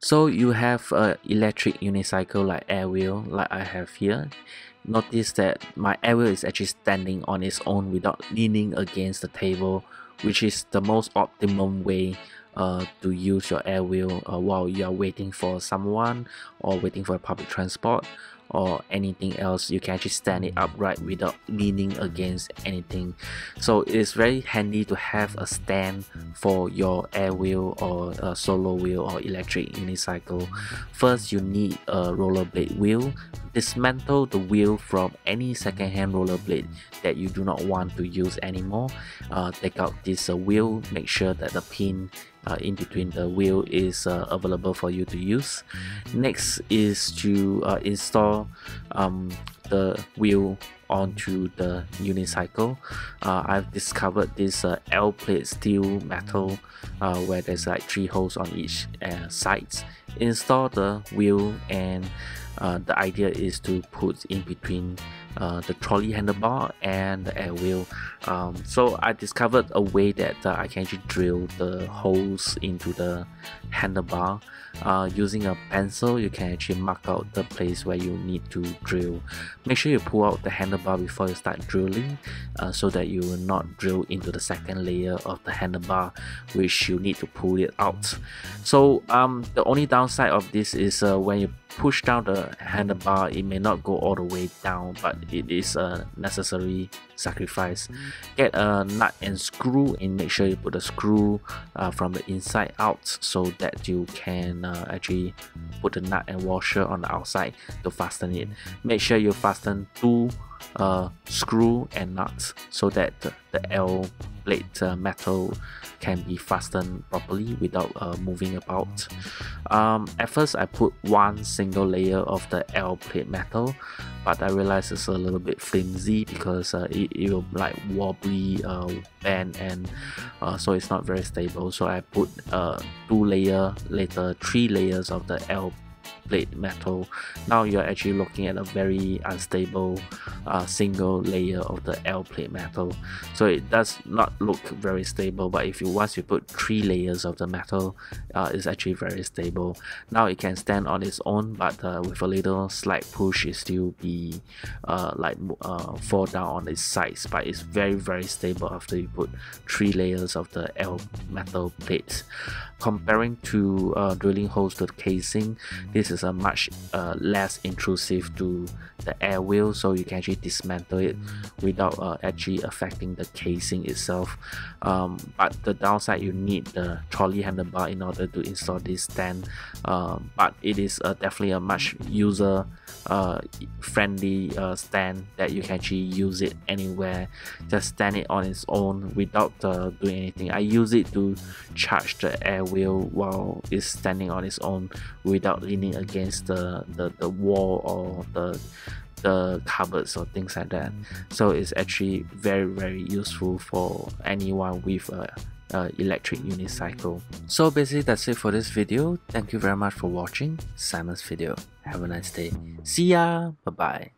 So you have a electric unicycle like AirWheel like I have here. Notice that my AirWheel is actually standing on its own without leaning against the table, which is the most optimum way to use your AirWheel while you are waiting for someone or waiting for public transport or anything else. You can actually stand it upright without leaning against anything. So it is very handy to have a stand for your AirWheel or a solo wheel or electric unicycle. First, you need a rollerblade wheel. Dismantle the wheel from any second-hand rollerblade that you do not want to use anymore. Take out this wheel, make sure that the pin in between the wheel is available for you to use. Next is to install the wheel onto the unicycle. I've discovered this L-plate steel metal where there's like 3 holes on each sides. Install the wheel, and the idea is to put in between the trolley handlebar and the air wheel. So I discovered a way that I can actually drill the holes into the handlebar. Using a pencil, you can actually mark out the place where you need to drill. Make sure you pull out the handlebar before you start drilling, so that you will not drill into the second layer of the handlebar, which you need to pull it out. So the only downside of this is when you push down the handlebar, it may not go all the way down, but it is a necessary sacrifice. Get a nut and screw, and make sure you put the screw from the inside out so that you can actually put the nut and washer on the outside to fasten it. Make sure you fasten 2 screw and nuts so that the L plate metal can be fastened properly without moving about. At first I put 1 single layer of the L plate metal, but I realized it's a little bit flimsy because it will like wobbly, bend, and so it's not very stable. So I put 2 layer, later 3 layers of the L plate metal. Now you're actually looking at a very unstable single layer of the L plate metal, so it does not look very stable. But if you once you put 3 layers of the metal, it's actually very stable. Now it can stand on its own, but with a little slight push it still be fall down on its sides, but it's very stable after you put 3 layers of the L metal plates. Comparing to drilling holes to the casing, this is a much less intrusive to the air wheel, so you can actually dismantle it without actually affecting the casing itself. But the downside, you need the trolley handlebar in order to install this stand, but it is definitely a much user friendly stand that you can actually use it anywhere. Just stand it on its own without doing anything. I use it to charge the air wheel while it's standing on its own without leaning against the wall or the cupboards or things like that. So it's actually very useful for anyone with a electric unicycle. So basically that's it for this video. Thank you very much for watching Simon's video. Have a nice day. See ya. Bye bye.